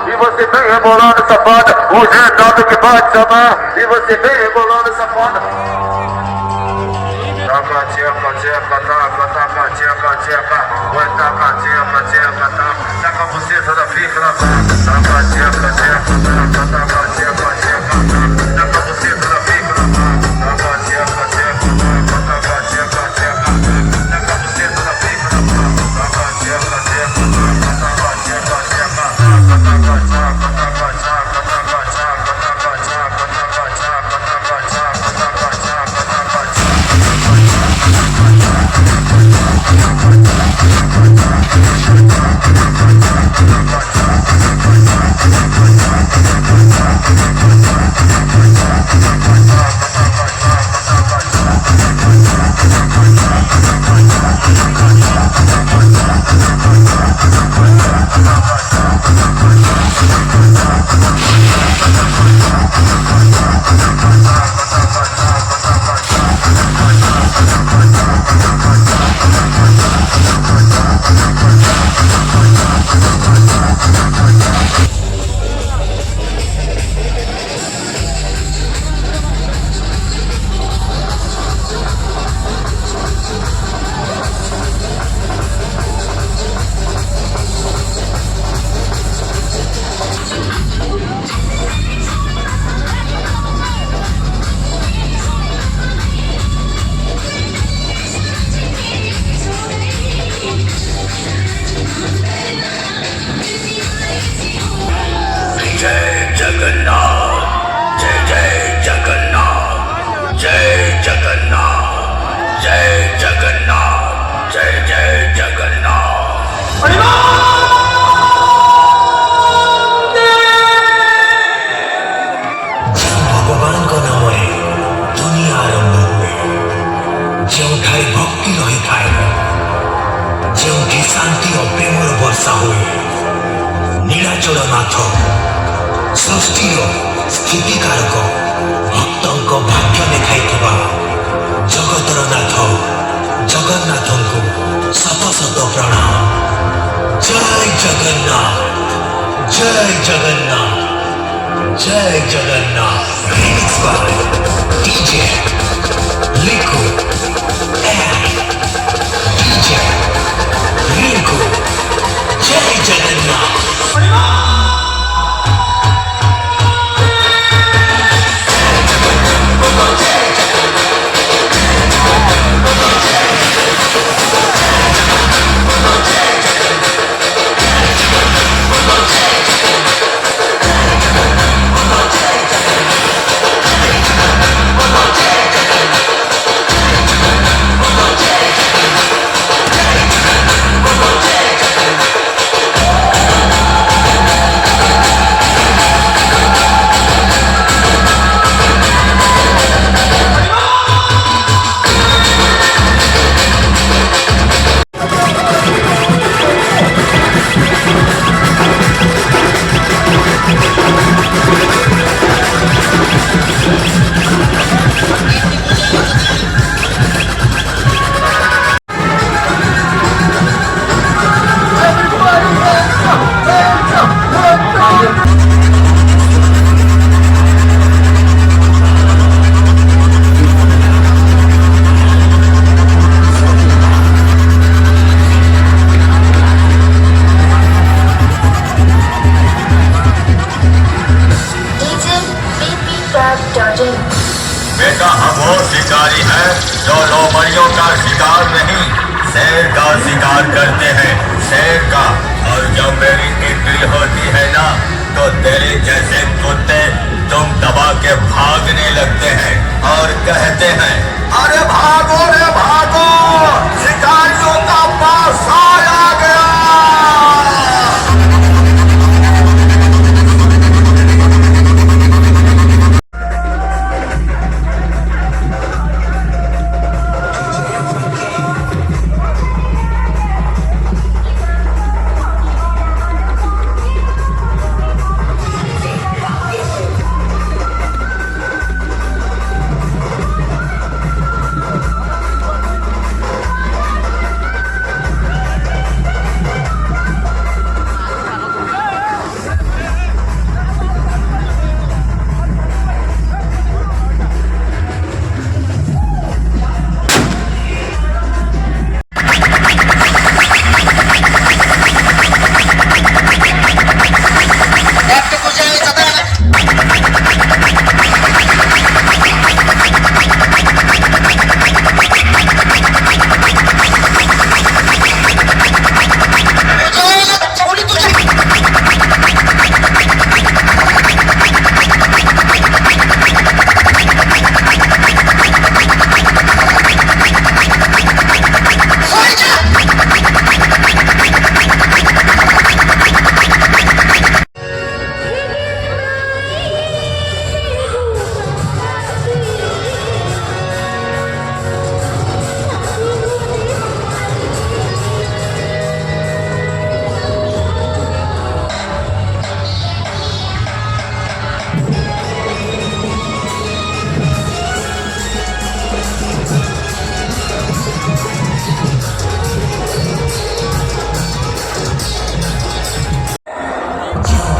E você vem rebolando safada, o Renato que vai te chamar. E você vem rebolando safada. Taca, tcheca, tcheca, taca, taca, tcheca, tcheca. Vai taca, tcheca, tcheca, taca. Taca você toda fica na vaca. Taca, tcheca, tcheca, taca, taca, tcheca, tcheca, taca. Taca você toda fica na vaca. Taca, tcheca, tcheca, taca, taca, tcheca, tcheca. Taca você toda fica na vaca. Taca, tcheca, tcheca, taca, taca, tcheca, tcheca. बेटा हम वो शिकारी हैं जो लोमड़ियों का शिकार नहीं, शेर का शिकार करते हैं, शेर का। और जब मेरी एंट्री होती है ना तो तेरे जैसे कुत्ते तुम दबा के भागने लगते हैं और कहते हैं अरे भागो रे भागो, शिकारियों का पास आ गया।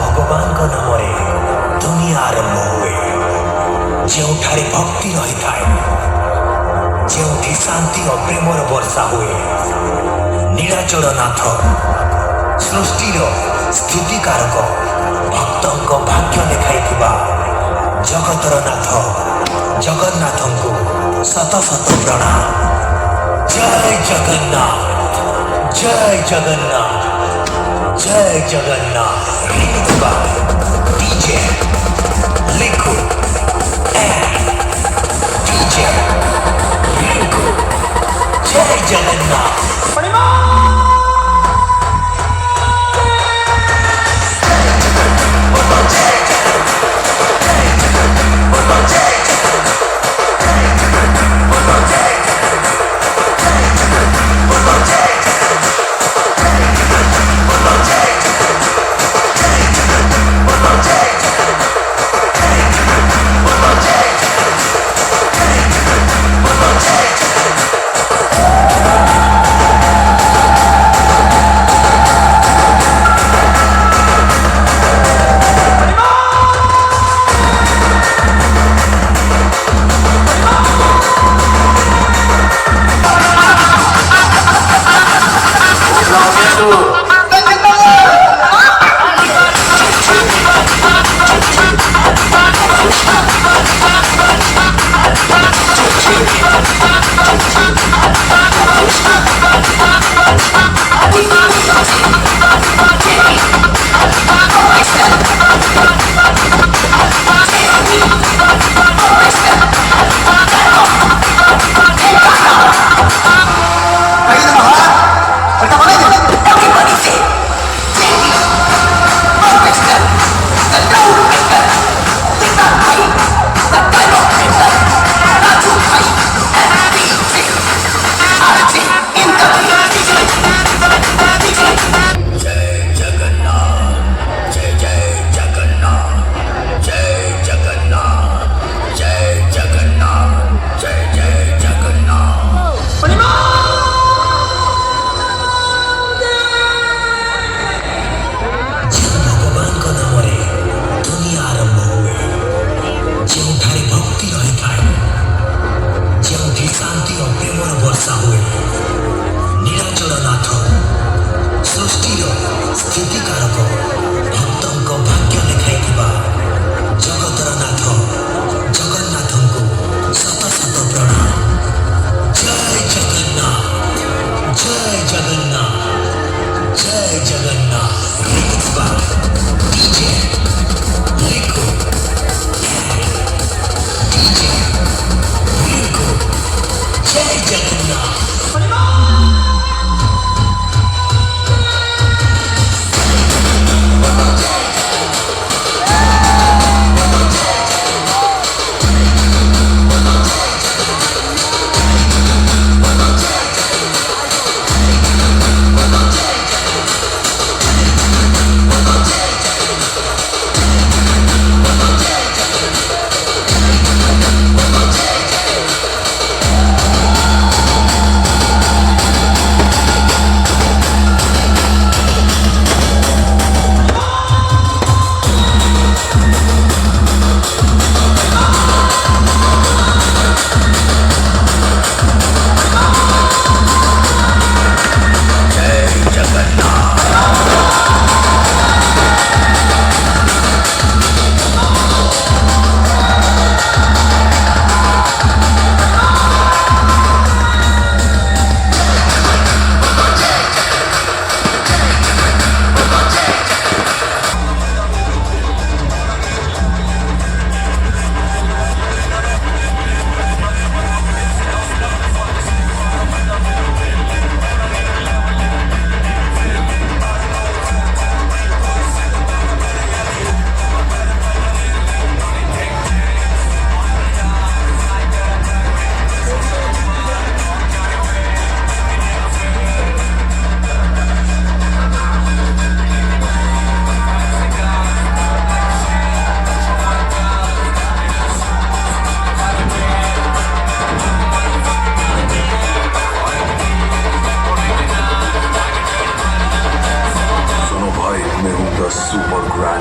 ଭଗବାନଙ୍କ ନାମରେ ଦୁନିଆ ଆରମ୍ଭ ହୁଏ। ଯେଉଁଠାରେ ଭକ୍ତି ରହିଥାଏ, ଯେଉଁଠି ଶାନ୍ତି ଓ ପ୍ରେମର ବର୍ଷା ହୁଏ, ନୀଳାଚଳ ନାଥ ସୃଷ୍ଟିର ସ୍ଥିତିକାରକ ଭକ୍ତଙ୍କ ଭାଗ୍ୟ ଦେଖାଇଥିବା ଜଗତର ନାଥ ଜଗନ୍ନାଥଙ୍କୁ ଶତ ଶତ ପ୍ରଣାମ। ଜୟ ଜଗନ୍ନାଥ, ଜୟ ଜଗନ୍ନାଥ, ଜୟ ଜଗନ୍ନାଥ। ରିମିକ୍ସ DJ ଲିକୁ DJ ଲିକୁ। ଜୟ ଜଗନ୍ନାଥ।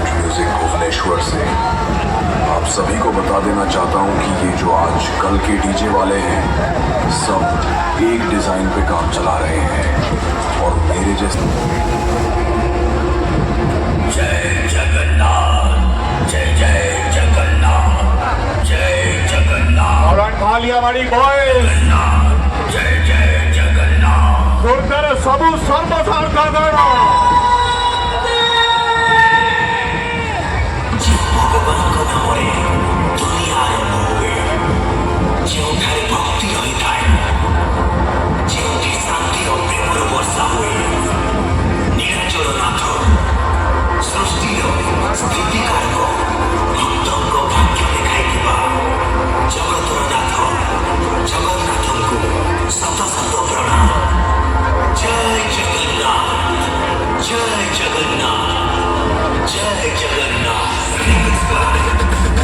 ब्रांड म्यूजिक भुवनेश्वर से आप सभी को बता देना चाहता हूं कि ये जो आज कल के डीजे वाले हैं सब एक डिजाइन पे काम चला रहे हैं और मेरे जैसे जय जगन्नाथ जय जय जगन्नाथ जय जगन्नाथ और कालियावाड़ी बॉयज जय जय जगन्नाथ दुर्गर सबु सर्वसार का गाना ଭଗବାନଙ୍କ ନାମରେ ଦୁନିଆ ଆରମ୍ଭ ହୁଏ ଯେଉଁଠାରେ ଭକ୍ତି ରହିଥାଏ ଯେଉଁଠି ଶାନ୍ତିର ପ୍ରେମର ବର୍ଷା ହୁଏ ନୀଳାଚଳ ନାଥ ସୃଷ୍ଟିର ସ୍ଥିତିକାରକ ଭକ୍ତଙ୍କ ଭାଗ୍ୟ ଦେଖାଇଥିବା ଜଗତର ନାଥ ଜଗନ୍ନାଥଙ୍କୁ ଶତ ଶତ ପ୍ରଣାମ ଜୟ ଜଗନ୍ନାଥ ଜୟ ଜଗନ୍ନାଥ ଜୟ Jagannath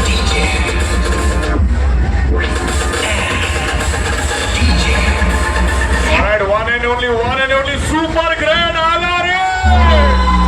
DJ Alright, one and only super grand Alare!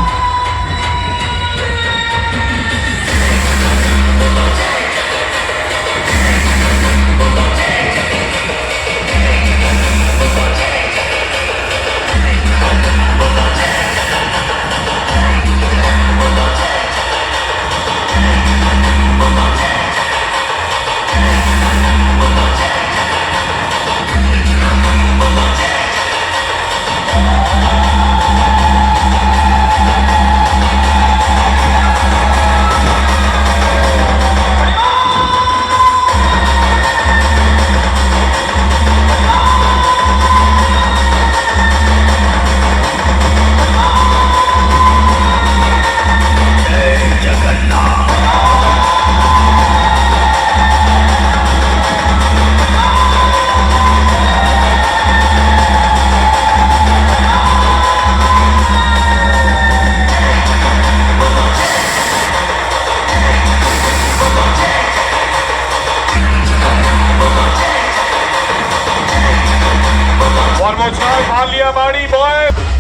One more time, Kaaliyawaadi boys!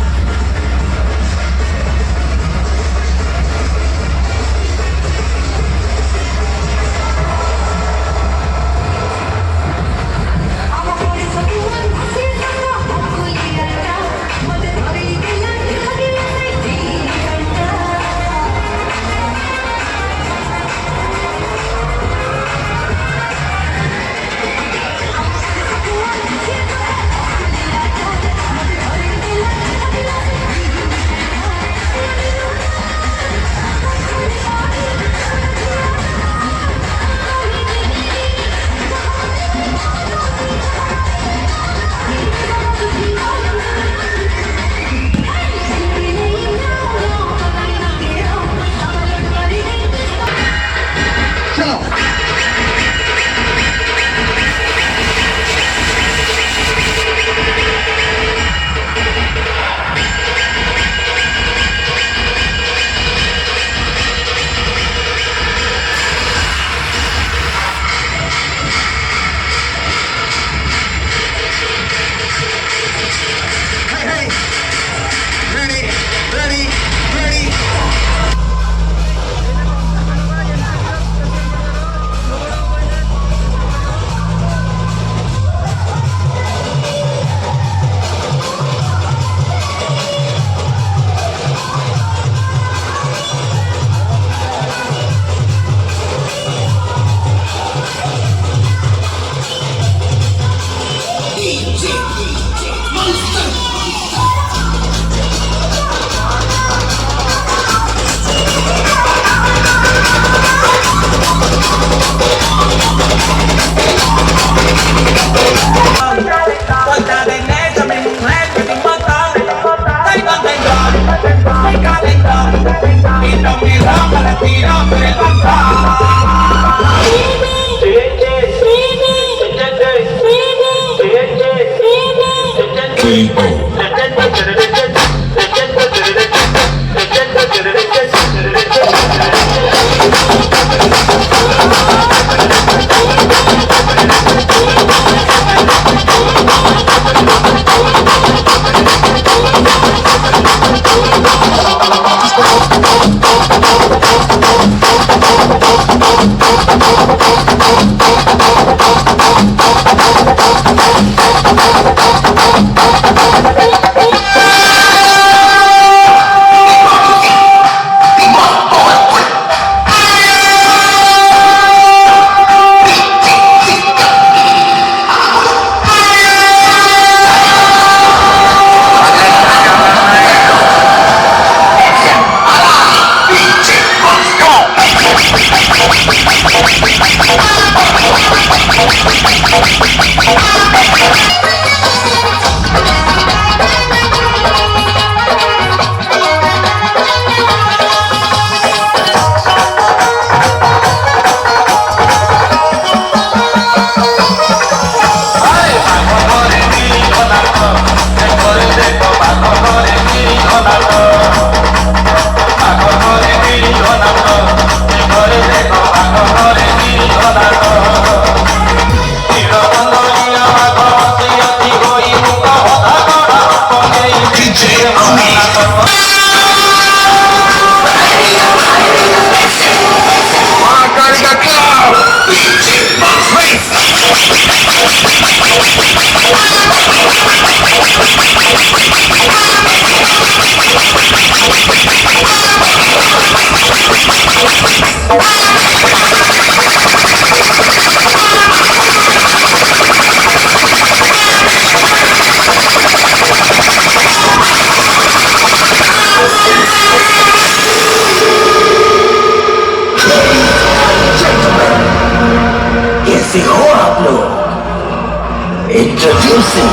कैसे हो आप लोग? इंट्रोड्यूसिंग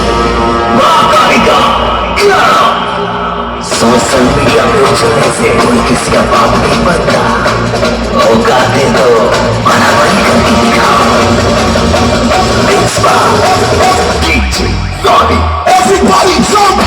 महाकालिका सोशल मीडिया पे उछलने से कोई किसी का बाप नहीं बनता। औकात दे दो, बराबरी करके दिखाओ। इस बार डीजे सॉनी एवरीबॉडी जंप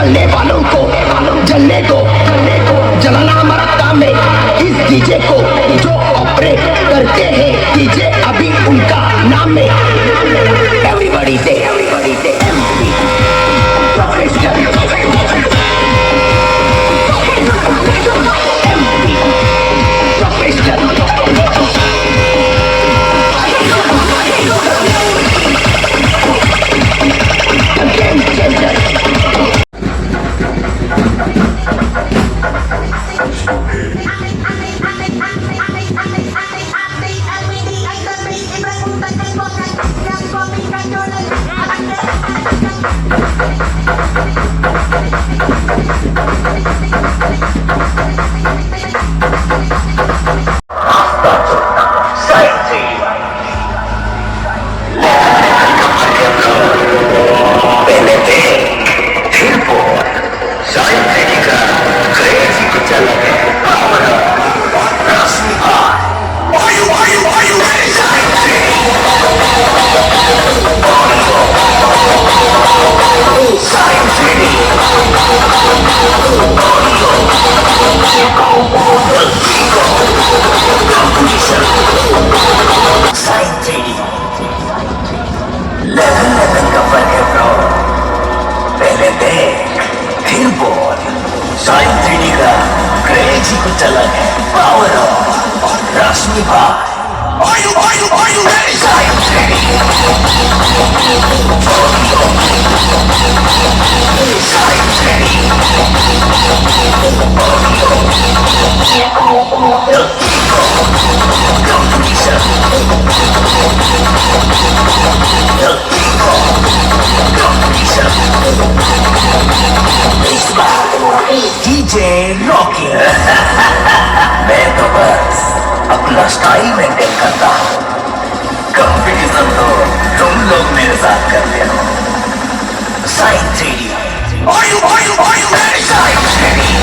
चलने वालों को जलने दो, जलाना मरता में इस डीजे को जो ऑपरेट करते हैं डीजे अभी उनका नाम है एवरीबॉडी से MP professional MP professional game changer DJ Rocky मैं तो बस अपना स्टाइल मेंटेन करता हूँ कंपटीशन तो तुम लोग मेरे साथ करते हो sign 3D Are you ready? Sain 3D